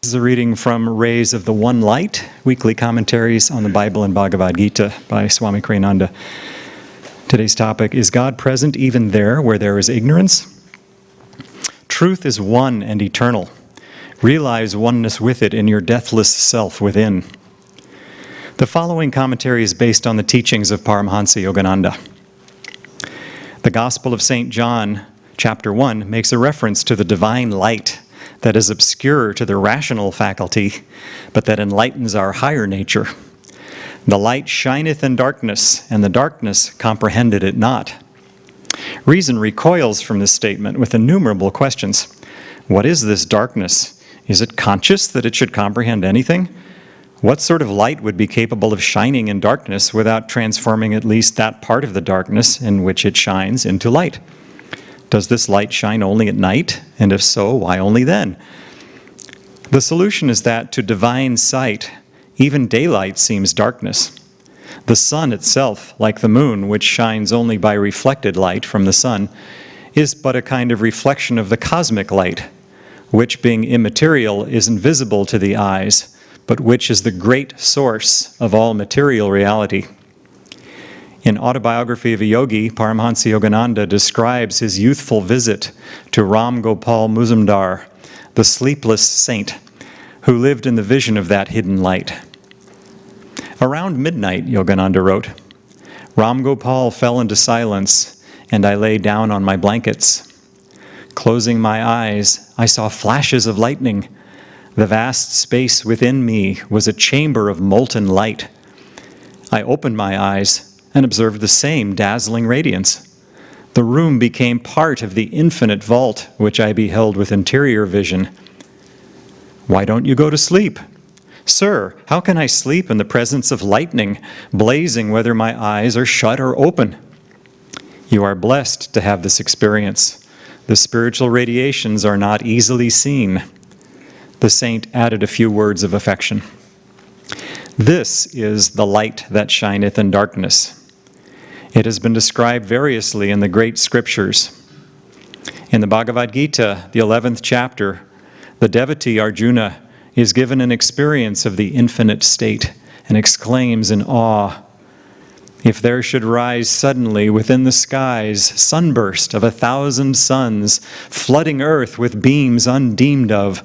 This is a reading from Rays of the One Light, weekly commentaries on the Bible and Bhagavad Gita by Swami Kriyananda. Today's topic, is God present even there where there is ignorance? Truth is one and eternal. Realize oneness with it in your deathless self within. The following commentary is based on the teachings of Paramhansa Yogananda. The Gospel of St. John, chapter 1, makes a reference to the divine light that is obscure to the rational faculty, but that enlightens our higher nature. The light shineth in darkness, and the darkness comprehended it not. Reason recoils from this statement with innumerable questions. What is this darkness? Is it conscious that it should comprehend anything? What sort of light would be capable of shining in darkness without transforming at least that part of the darkness in which it shines into light? Does this light shine only at night? And if so, why only then? The solution is that to divine sight, even daylight seems darkness. The sun itself, like the moon, which shines only by reflected light from the sun, is but a kind of reflection of the cosmic light, which being immaterial is invisible to the eyes, but which is the great source of all material reality. In Autobiography of a Yogi, Paramhansa Yogananda describes his youthful visit to Ram Gopal Muzumdar, the sleepless saint, who lived in the vision of that hidden light. Around midnight, Yogananda wrote, Ram Gopal fell into silence, and I lay down on my blankets. Closing my eyes, I saw flashes of lightning. The vast space within me was a chamber of molten light. I opened my eyes and observed the same dazzling radiance. The room became part of the infinite vault, which I beheld with interior vision. Why don't you go to sleep? Sir, how can I sleep in the presence of lightning, blazing whether my eyes are shut or open? You are blessed to have this experience. The spiritual radiations are not easily seen. The saint added a few words of affection. This is the light that shineth in darkness. It has been described variously in the great scriptures. In the Bhagavad Gita, the 11th chapter, the devotee Arjuna is given an experience of the infinite state and exclaims in awe, if there should rise suddenly within the skies sunburst of 1,000 suns, flooding earth with beams undeemed of,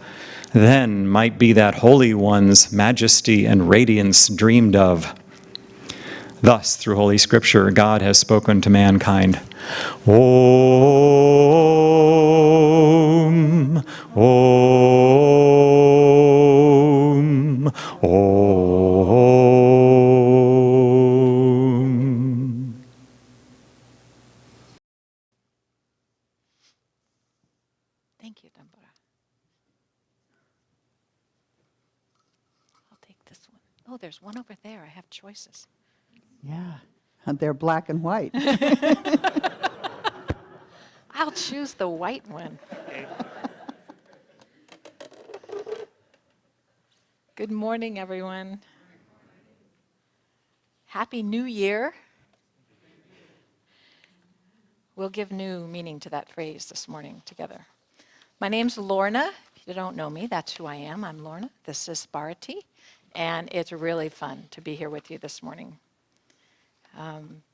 then might be that Holy One's majesty and radiance dreamed of. Thus, through Holy Scripture, God has spoken to mankind. Om, Om, Om. Thank you, Dambara. I'll take this one. Oh, there's one over there. I have choices. Yeah, they're black and white. I'll choose the white one. Good morning, everyone. Happy New Year. We'll give new meaning to that phrase this morning together. My name's Lorna. If you don't know me, that's who I am. I'm Lorna. This is Bharati, and it's really fun to be here with you this morning.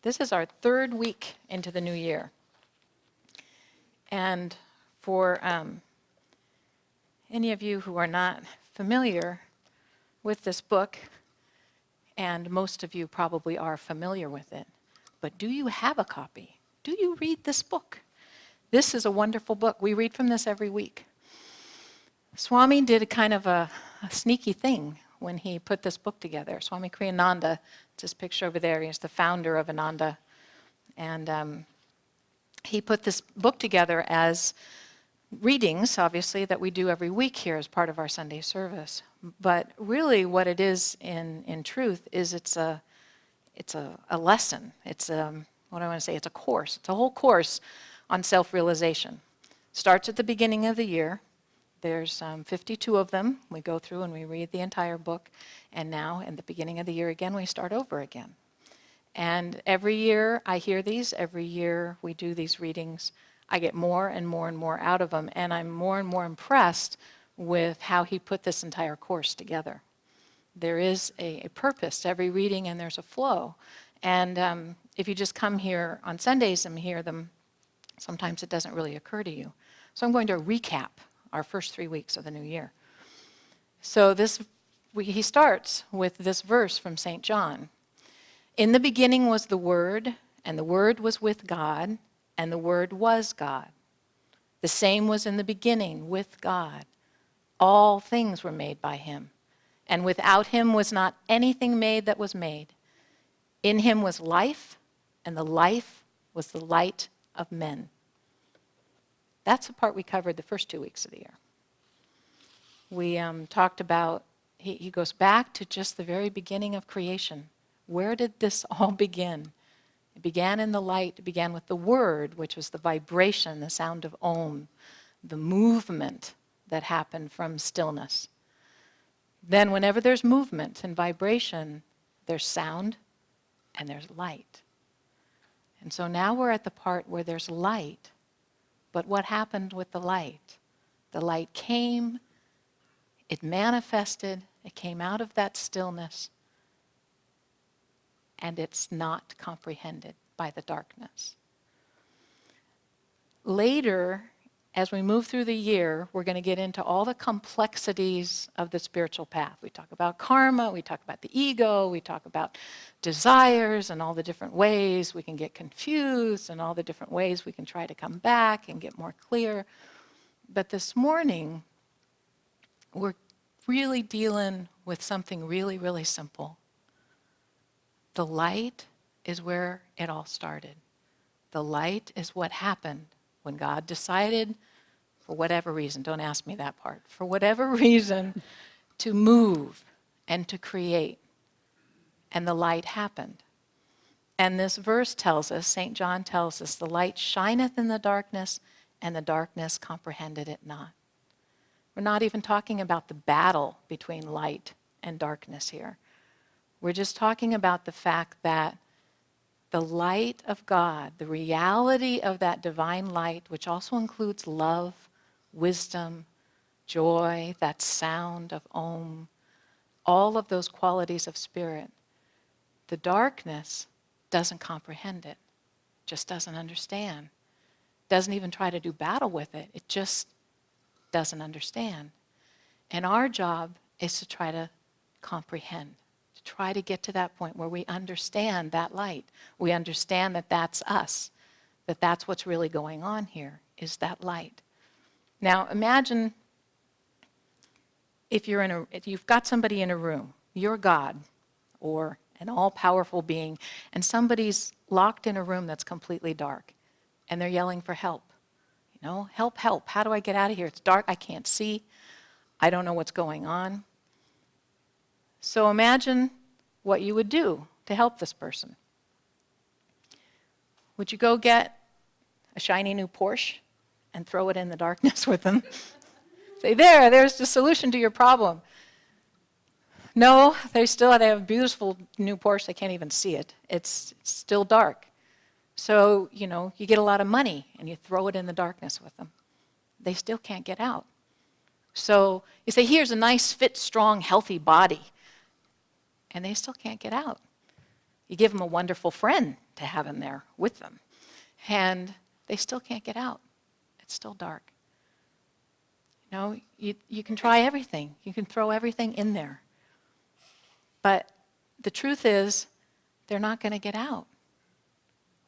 This is our third week into the new year. And for any of you who are not familiar with this book, and most of you probably are familiar with it, but do you have a copy? Do you read this book? This is a wonderful book. We read from this every week. Swami did a kind of a sneaky thing when he put this book together. Swami Kriyananda, it's his picture over there, he's the founder of Ananda. And he put this book together as readings, obviously, that we do every week here as part of our Sunday service. But really what it is in truth is it's a lesson. It's what I want to say, it's a course. It's a whole course on self-realization. Starts at the beginning of the year. There's 52 of them. We go through and we read the entire book. And now, in the beginning of the year again, we start over again. And every year I hear these. Every year we do these readings. I get more and more and more out of them. And I'm more and more impressed with how he put this entire course together. There is a purpose to every reading, and there's a flow. And if you just come here on Sundays and hear them, sometimes it doesn't really occur to you. So I'm going to recap our first 3 weeks of the new year. So he starts with this verse from St. John. In the beginning was the Word, and the Word was with God, and the Word was God. The same was in the beginning with God. All things were made by him, and without him was not anything made that was made. In him was life, and the life was the light of men. That's the part we covered the first 2 weeks of the year. We talked about, he goes back to just the very beginning of creation. Where did this all begin? It began in the light. It began with the Word, which was the vibration, the sound of Om, the movement that happened from stillness. Then whenever there's movement and vibration, there's sound and there's light. And so now we're at the part where there's light. But what happened with the light? The light came, it manifested, it came out of that stillness, and it's not comprehended by the darkness. Later, as we move through the year, we're going to get into all the complexities of the spiritual path. We talk about karma, we talk about the ego, we talk about desires and all the different ways we can get confused and all the different ways we can try to come back and get more clear. But this morning, we're really dealing with something really, really simple. The light is where it all started. The light is what happened when God decided, for whatever reason, don't ask me that part, for whatever reason, to move and to create. And the light happened. And this verse tells us, St. John tells us, the light shineth in the darkness, and the darkness comprehended it not. We're not even talking about the battle between light and darkness here. We're just talking about the fact that the light of God, the reality of that divine light, which also includes love, wisdom, joy, that sound of Om, all of those qualities of spirit, the darkness doesn't comprehend it, just doesn't understand, doesn't even try to do battle with it. It just doesn't understand. And our job is to try to comprehend, to try to get to that point where we understand that light. We understand that that's us, that that's what's really going on here, is that light. Now imagine if you've got somebody in a room, you're God or an all-powerful being, and somebody's locked in a room that's completely dark, and they're yelling for help. You know, help, help, how do I get out of here? It's dark, I can't see, I don't know what's going on. So imagine what you would do to help this person. Would you go get a shiny new Porsche and throw it in the darkness with them? Say, there's the solution to your problem. No, they have a beautiful new Porsche, they can't even see it. It's still dark. So, you get a lot of money and you throw it in the darkness with them. They still can't get out. So you say, here's a nice, fit, strong, healthy body. And they still can't get out. You give them a wonderful friend to have in there with them. And they still can't get out. It's still dark. You can try everything. You can throw everything in there. But the truth is, they're not going to get out.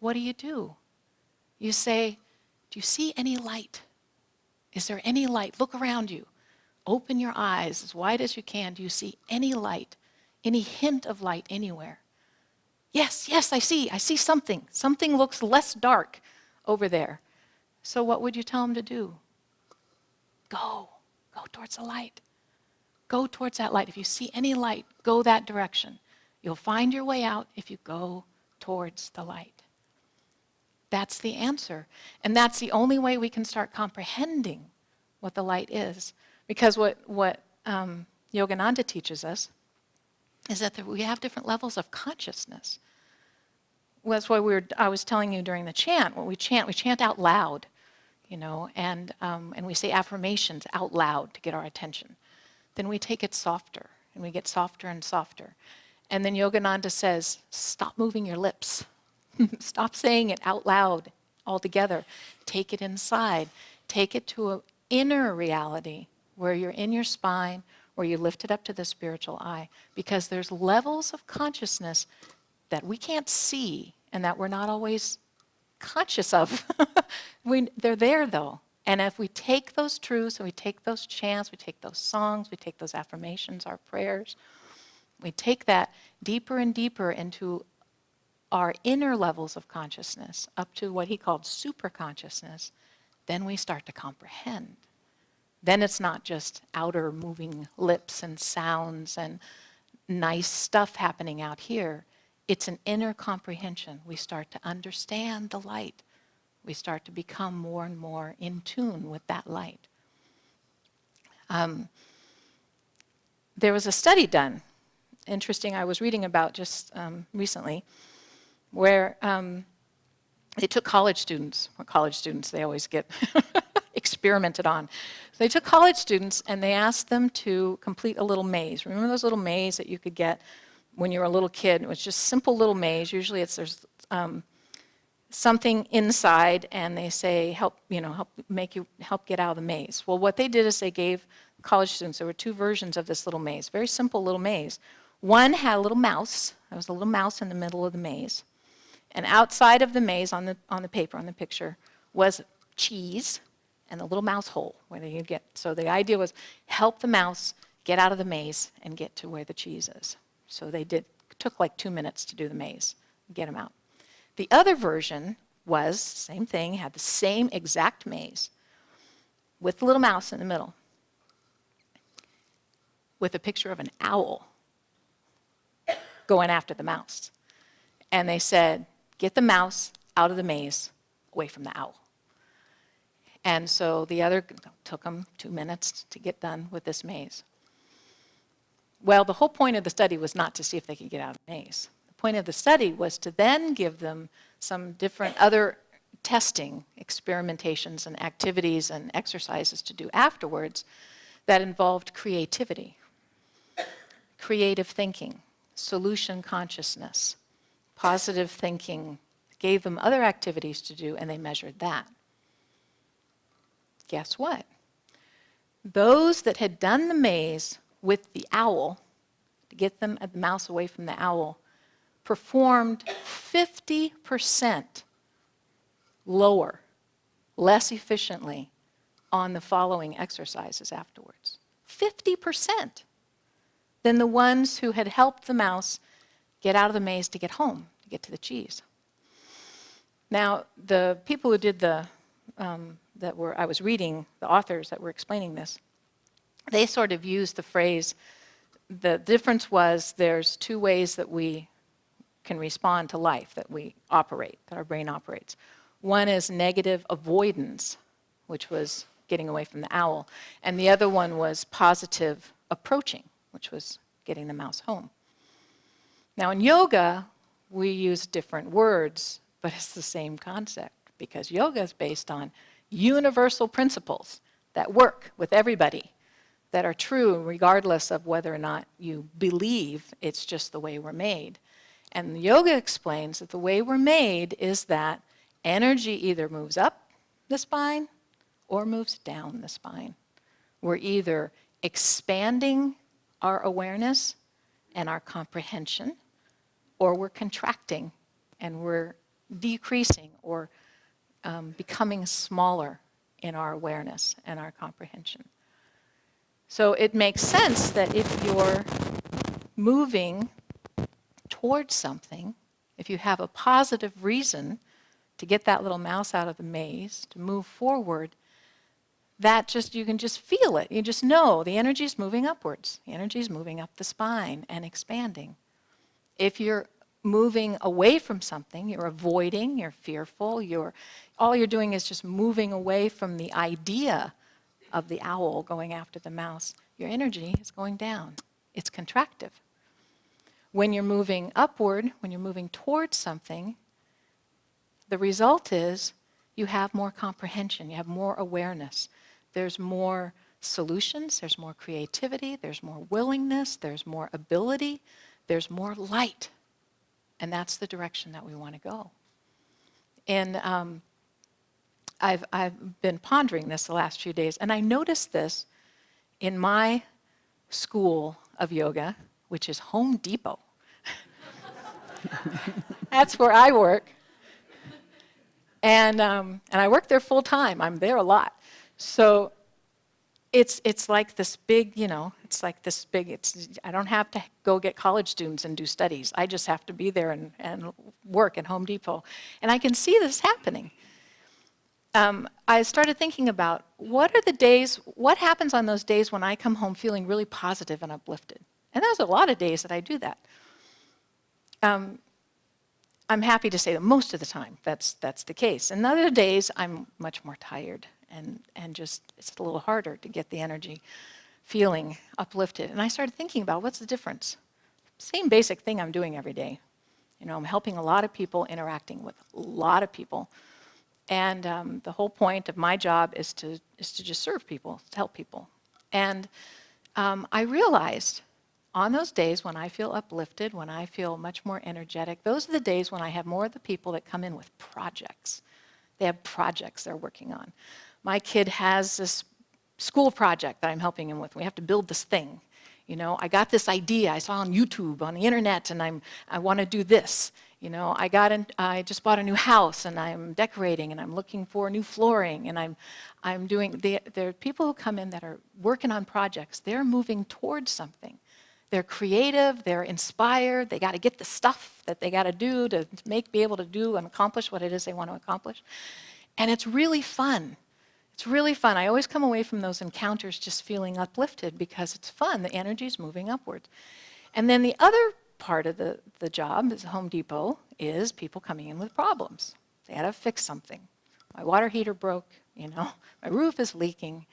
What do? You say, do you see any light? Is there any light? Look around you. Open your eyes as wide as you can. Do you see any light? Any hint of light anywhere? Yes, I see something. Something looks less dark over there. So what would you tell them to do? Go towards the light. Go towards that light. If you see any light, go that direction. You'll find your way out if you go towards the light. That's the answer. And that's the only way we can start comprehending what the light is. Because what Yogananda teaches us is that we have different levels of consciousness. Well, that's why I was telling you during the chant, when we chant out loud. and we say affirmations out loud to get our attention. Then we take it softer, and we get softer and softer. And then Yogananda says, stop moving your lips. Stop saying it out loud altogether. Take it inside. Take it to an inner reality where you're in your spine, where you lift it up to the spiritual eye, because there's levels of consciousness that we can't see and that we're not always conscious of. They're there, though. And if we take those truths and we take those chants, we take those songs, we take those affirmations, our prayers, we take that deeper and deeper into our inner levels of consciousness, up to what he called super consciousness, then we start to comprehend. Then it's not just outer moving lips and sounds and nice stuff happening out here. It's an inner comprehension. We start to understand the light. We start to become more and more in tune with that light. There was a study done, interesting, I was reading about just recently, where they took college students. Well, college students, they always get experimented on. So they took college students and they asked them to complete a little maze. Remember those little maze that you could get when you were a little kid? It was just simple little maze. Usually there's something inside, and they say help get out of the maze. Well, what they did is they gave college students, there were two versions of this little maze, very simple little maze. One had a little mouse. There was a little mouse in the middle of the maze. And outside of the maze, on the paper, on the picture, was cheese and the little mouse hole where they could get. So the idea was help the mouse get out of the maze and get to where the cheese is. So they did. It took like 2 minutes to do the maze, get them out. The other version was same thing, had the same exact maze with the little mouse in the middle, with a picture of an owl going after the mouse. And they said, get the mouse out of the maze, away from the owl. And so the other took them 2 minutes to get done with this maze. Well, the whole point of the study was not to see if they could get out of the maze. The point of the study was to then give them some different other testing, experimentations and activities and exercises to do afterwards that involved creativity, creative thinking, solution consciousness, positive thinking, gave them other activities to do, and they measured that. Guess what? Those that had done the maze with the owl, to get them the mouse away from the owl, performed 50% lower, less efficiently on the following exercises afterwards. 50% than the ones who had helped the mouse get out of the maze to get home, to get to the cheese. Now, the people who did I was reading, the authors that were explaining this, they sort of used the phrase, the difference was there's two ways that we can respond to life, that we operate, that our brain operates. One is negative avoidance, which was getting away from the owl, and the other one was positive approaching, which was getting the mouse home. Now in yoga, we use different words, but it's the same concept, because yoga is based on universal principles that work with everybody, that are true regardless of whether or not you believe it's just the way we're made. And yoga explains that the way we're made is that energy either moves up the spine or moves down the spine. We're either expanding our awareness and our comprehension, or we're contracting and we're decreasing or becoming smaller in our awareness and our comprehension. So it makes sense that if you're moving towards something, if you have a positive reason to get that little mouse out of the maze, to move forward, you can just feel it. You just know the energy is moving upwards. The energy is moving up the spine and expanding. If you're moving away from something, you're avoiding, you're fearful, all you're doing is just moving away from the idea of the owl going after the mouse, your energy is going down. It's contractive. When you're moving upward, when you're moving towards something, the result is you have more comprehension, you have more awareness. There's more solutions, there's more creativity, there's more willingness, there's more ability, there's more light. And that's the direction that we want to go. And I've been pondering this the last few days, and I noticed this in my school of yoga, which is Home Depot. That's where I work. And I work there full time. I'm there a lot. So it's like this big, I don't have to go get college students and do studies. I just have to be there and work at Home Depot. And I can see this happening. I started thinking about what happens on those days when I come home feeling really positive and uplifted. And there's a lot of days that I do that. I'm happy to say that most of the time that's the case. And other days I'm much more tired and just it's a little harder to get the energy feeling uplifted. And I started thinking about what's the difference? Same basic thing I'm doing every day. I'm helping a lot of people, interacting with a lot of people. And the whole point of my job is to just serve people, to help people. And I realized on those days when I feel uplifted, when I feel much more energetic, those are the days when I have more of the people that come in with projects. They have projects they're working on. My kid has this school project that I'm helping him with. We have to build this thing. I got this idea I saw on YouTube, on the internet, and I want to do this. I just bought a new house, and I'm decorating, and I'm looking for new flooring, and I'm doing. There are people who come in that are working on projects. They're moving towards something. They're creative, they're inspired, they got to get the stuff that they got to do to be able to do and accomplish what it is they want to accomplish. And it's really fun. It's really fun. I always come away from those encounters just feeling uplifted because it's fun. The energy is moving upwards. And then the other part of the job as Home Depot is people coming in with problems. They got to fix something. My water heater broke, my roof is leaking.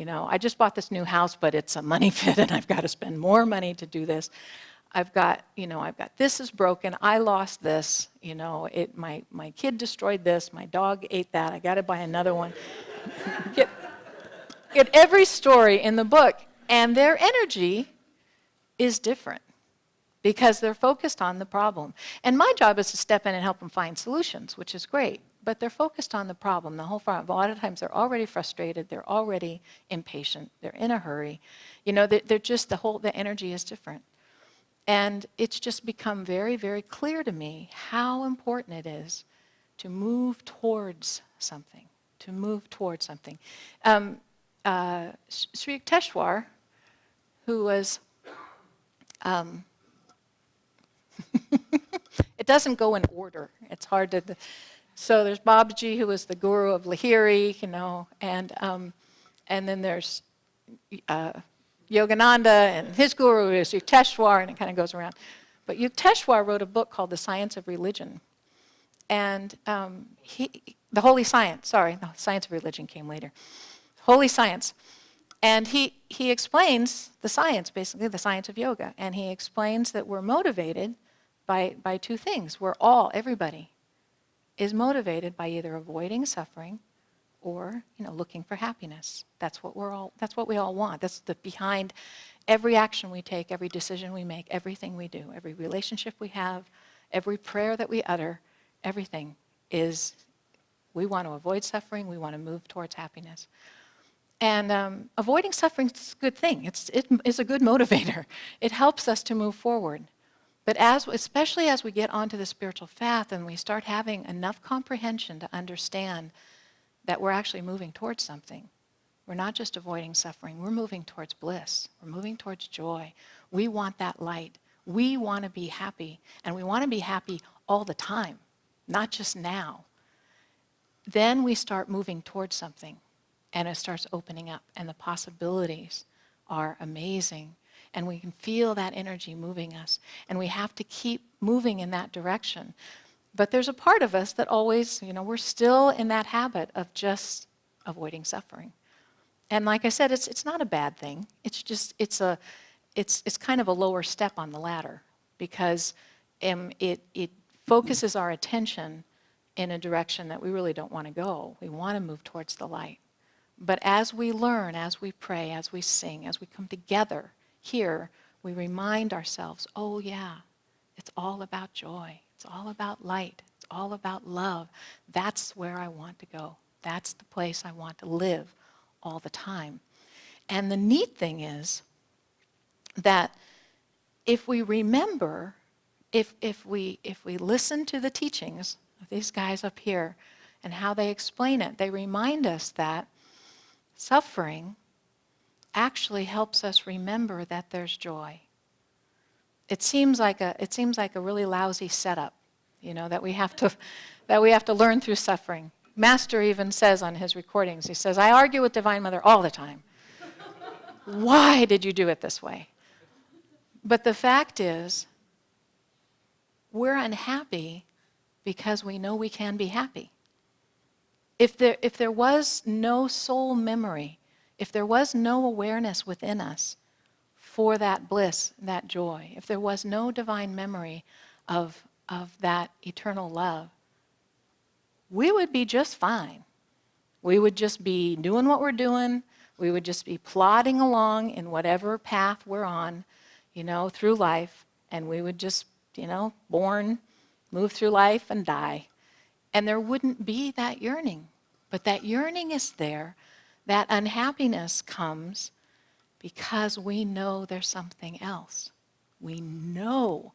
I just bought this new house, but it's a money pit, and I've got to spend more money to do this. I've got this is broken. I lost this. My kid destroyed this. My dog ate that. I got to buy another one. Get every story in the book, and their energy is different because they're focused on the problem. And my job is to step in and help them find solutions, which is great. But they're focused on the problem. The whole time. A lot of times they're already frustrated. They're already impatient. They're in a hurry. They're just the energy is different. And it's just become very, very clear to me how important it is to move towards something. To move towards something. Sri Yukteswar, who was, it doesn't go in order. It's hard to. So there's Babaji, who was the guru of Lahiri, and then there's Yogananda, and his guru is Yukteswar, and it kind of goes around. But Yukteswar wrote a book called The Science of Religion. And the Holy Science, the Science of Religion came later. Holy Science. And he explains the science, basically, the science of yoga. And he explains that we're motivated by two things. Everybody is motivated by either avoiding suffering or looking for happiness. That's what we all want. That's behind every action we take, every decision we make, everything we do, every relationship we have, every prayer that we utter, everything is we want to avoid suffering, we want to move towards happiness. And avoiding suffering is a good thing. It is a good motivator. It helps us to move forward. But especially as we get onto the spiritual path and we start having enough comprehension to understand that we're actually moving towards something. We're not just avoiding suffering. We're moving towards bliss. We're moving towards joy. We want that light. We want to be happy. And we want to be happy all the time, not just now. Then we start moving towards something. And it starts opening up. And the possibilities are amazing. And we can feel that energy moving us. And we have to keep moving in that direction. But there's a part of us that always, we're still in that habit of just avoiding suffering. And like I said, it's not a bad thing. It's just, it's kind of a lower step on the ladder because it focuses our attention in a direction that we really don't want to go. We want to move towards the light. But as we learn, as we pray, as we sing, as we come together here, we remind ourselves, oh yeah, it's all about joy. It's all about light. It's all about love. That's where I want to go. That's the place I want to live all the time. And the neat thing is that if we remember, if we listen to the teachings of these guys up here and how they explain it, they remind us that suffering actually helps us remember that there's joy. It seems like a really lousy setup, that we have to learn through suffering. Master even says on his recordings, he says, I argue with Divine Mother all the time. Why did you do it this way? But the fact is, we're unhappy because we know we can be happy. If there was no soul memory, if there was no awareness within us for that bliss, that joy, if there was no divine memory of that eternal love, we would be just fine. We would just be doing what we're doing. We would just be plodding along in whatever path we're on, through life. And we would just, born, move through life and die. And there wouldn't be that yearning. But that yearning is there. That unhappiness comes because we know there's something else. We know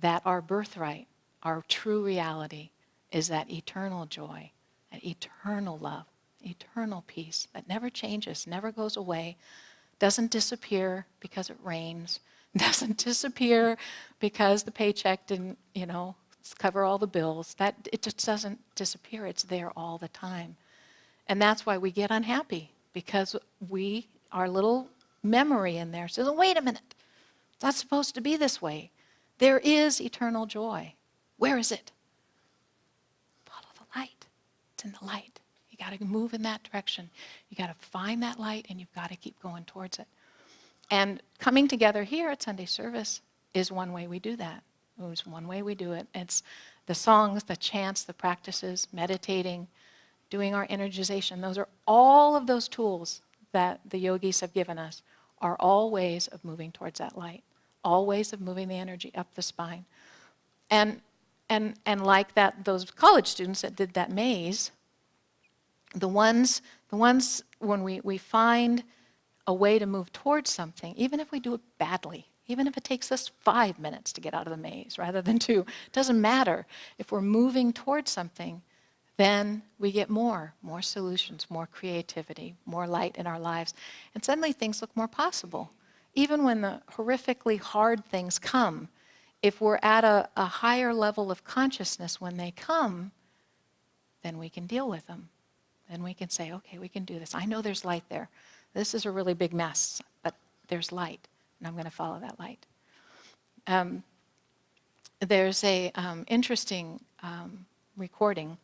that our birthright, our true reality, is that eternal joy, that eternal love, eternal peace that never changes, never goes away, doesn't disappear because it rains, doesn't disappear because the paycheck didn't, cover all the bills. That it just doesn't disappear. It's there all the time. And that's why we get unhappy, because our little memory in there says, oh, wait a minute, it's not supposed to be this way. There is eternal joy. Where is it? Follow the light. It's in the light. You got to move in that direction. You got to find that light, and you've got to keep going towards it. And coming together here at Sunday service is one way we do that. It's one way we do it. It's the songs, the chants, the practices, meditating, doing our energization. Those are all of those tools that the yogis have given us are all ways of moving towards that light, all ways of moving the energy up the spine. And like those college students that did that maze, the ones when we find a way to move towards something, even if we do it badly, even if it takes us 5 minutes to get out of the maze rather than 2, it doesn't matter. If we're moving towards something, then we get more solutions, more creativity, more light in our lives. And suddenly things look more possible. Even when the horrifically hard things come, if we're at a higher level of consciousness when they come, then we can deal with them. Then we can say, okay, we can do this. I know there's light there. This is a really big mess, but there's light, and I'm going to follow that light. There's a interesting recording.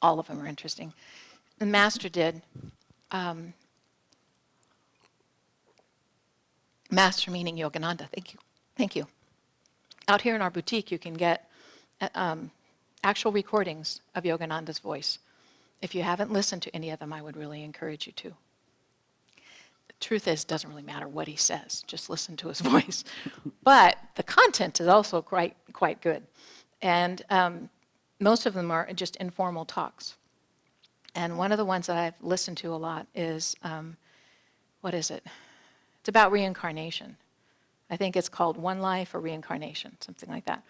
All of them are interesting. The Master did. Master meaning Yogananda. Thank you. Out here in our boutique, you can get actual recordings of Yogananda's voice. If you haven't listened to any of them, I would really encourage you to. The truth is, it doesn't really matter what he says. Just listen to his voice. But the content is also quite good. And most of them are just informal talks. And one of the ones that I've listened to a lot is, what is it? It's about reincarnation. I think it's called One Life or Reincarnation, something like that.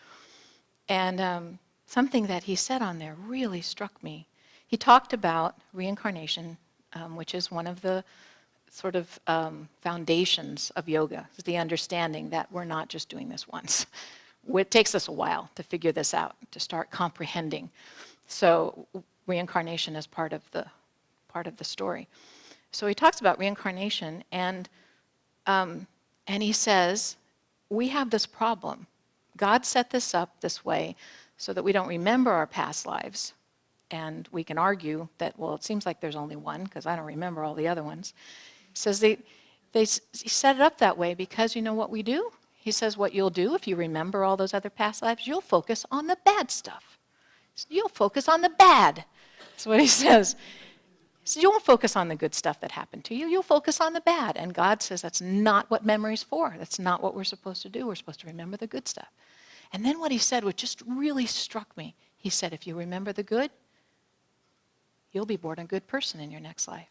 And something that he said on there really struck me. He talked about reincarnation, which is one of the sort of foundations of yoga, is the understanding that we're not just doing this once. It takes us a while to figure this out, to start comprehending. So reincarnation is part of the story. So he talks about reincarnation, and he says, we have this problem. God set this up this way so that we don't remember our past lives. And we can argue that, well, it seems like there's only one because I don't remember all the other ones. He says he set it up that way because you know what we do? He says what you'll do if you remember all those other past lives, you'll focus on the bad stuff. You'll focus on the bad. That's what he says. He says, you won't focus on the good stuff that happened to you. You'll focus on the bad. And God says that's not what memory's for. That's not what we're supposed to do. We're supposed to remember the good stuff. And then what he said, which just really struck me, he said, if you remember the good, you'll be born a good person in your next life.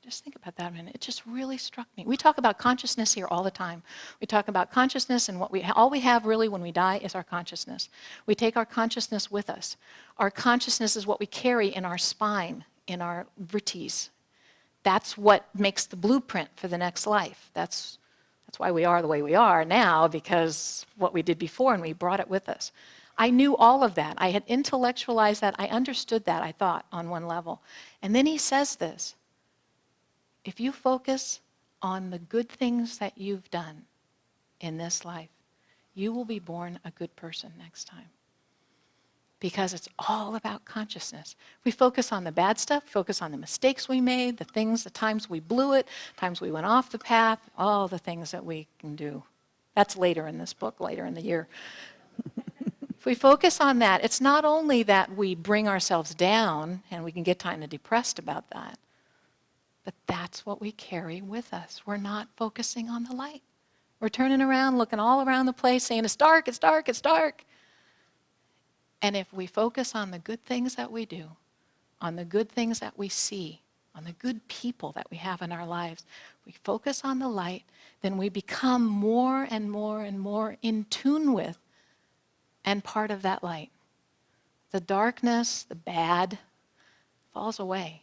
Just think about that a minute. It just really struck me. We talk about consciousness here all the time. We talk about consciousness, and all we have really when we die is our consciousness. We take our consciousness with us. Our consciousness is what we carry in our spine, in our vertices. That's what makes the blueprint for the next life. That's why we are the way we are now, because what we did before, and we brought it with us. I knew all of that. I had intellectualized that. I understood that, I thought, on one level. And then he says this. If you focus on the good things that you've done in this life, you will be born a good person next time. Because it's all about consciousness. We focus on the bad stuff, focus on the mistakes we made, the times we blew it, times we went off the path, all the things that we can do. That's later in this book, later in the year. If we focus on that, it's not only that we bring ourselves down, and we can get kind of depressed about that, but that's what we carry with us. We're not focusing on the light. We're turning around, looking all around the place, saying, it's dark, it's dark, it's dark. And if we focus on the good things that we do, on the good things that we see, on the good people that we have in our lives, we focus on the light, then we become more and more and more in tune with and part of that light. The darkness, the bad, falls away.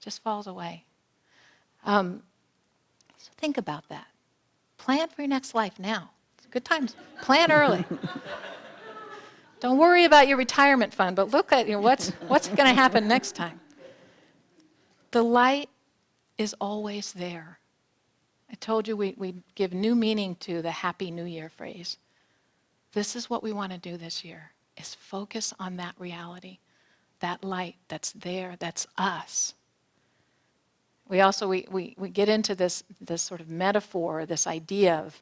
Just falls away. So think about that. Plan for your next life now. It's good times. Plan early. Don't worry about your retirement fund, but look at what's going to happen next time. The light is always there. I told you we give new meaning to the Happy New Year phrase. This is what we want to do this year, is focus on that reality, that light that's there, that's us. We also, we get into this sort of metaphor, this idea of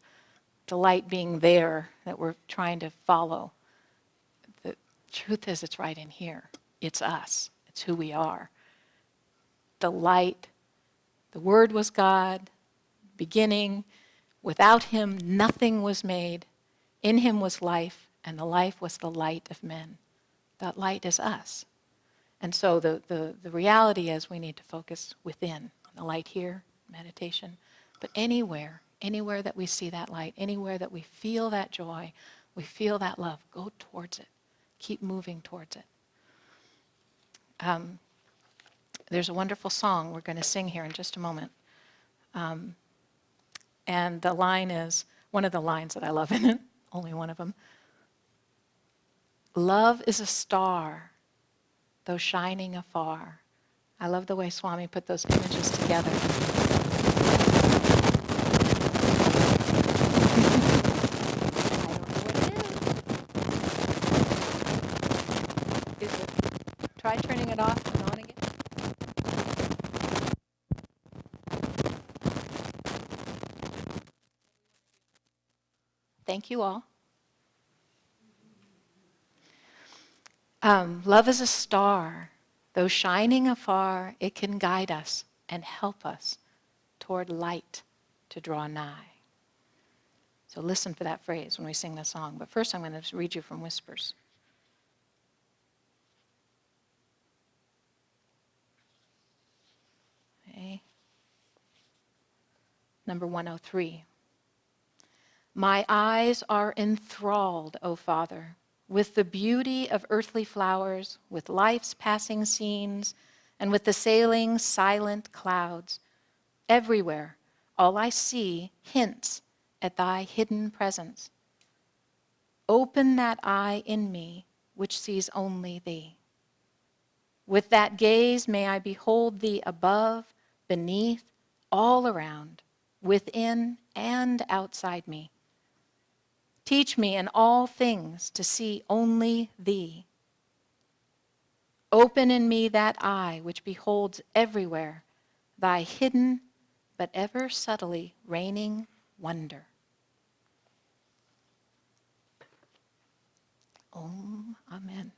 the light being there that we're trying to follow. The truth is, it's right in here. It's us. It's who we are. The light, the Word was God, beginning. Without Him, nothing was made. In Him was life, and the life was the light of men. That light is us. And so the reality is we need to focus within. The light here, meditation, but anywhere that we see that light, anywhere that we feel that joy, we feel that love, go towards it. Keep moving towards it. There's a wonderful song we're going to sing here in just a moment. And the line is, one of the lines that I love in it, only one of them. Love is a star, though shining afar. I love the way Swami put those images together. Is it? Try turning it off and on again. Thank you all. Love is a star. Though shining afar, it can guide us and help us toward light to draw nigh. So listen for that phrase when we sing the song. But first I'm going to read you from Whispers. Okay. Number 103. My eyes are enthralled, O Father, with the beauty of earthly flowers, with life's passing scenes, and with the sailing silent clouds. Everywhere, all I see hints at thy hidden presence. Open that eye in me which sees only thee. With that gaze may I behold thee above, beneath, all around, within and outside me. Teach me in all things to see only thee. Open in me that eye which beholds everywhere thy hidden but ever subtly reigning wonder. Om. Amen.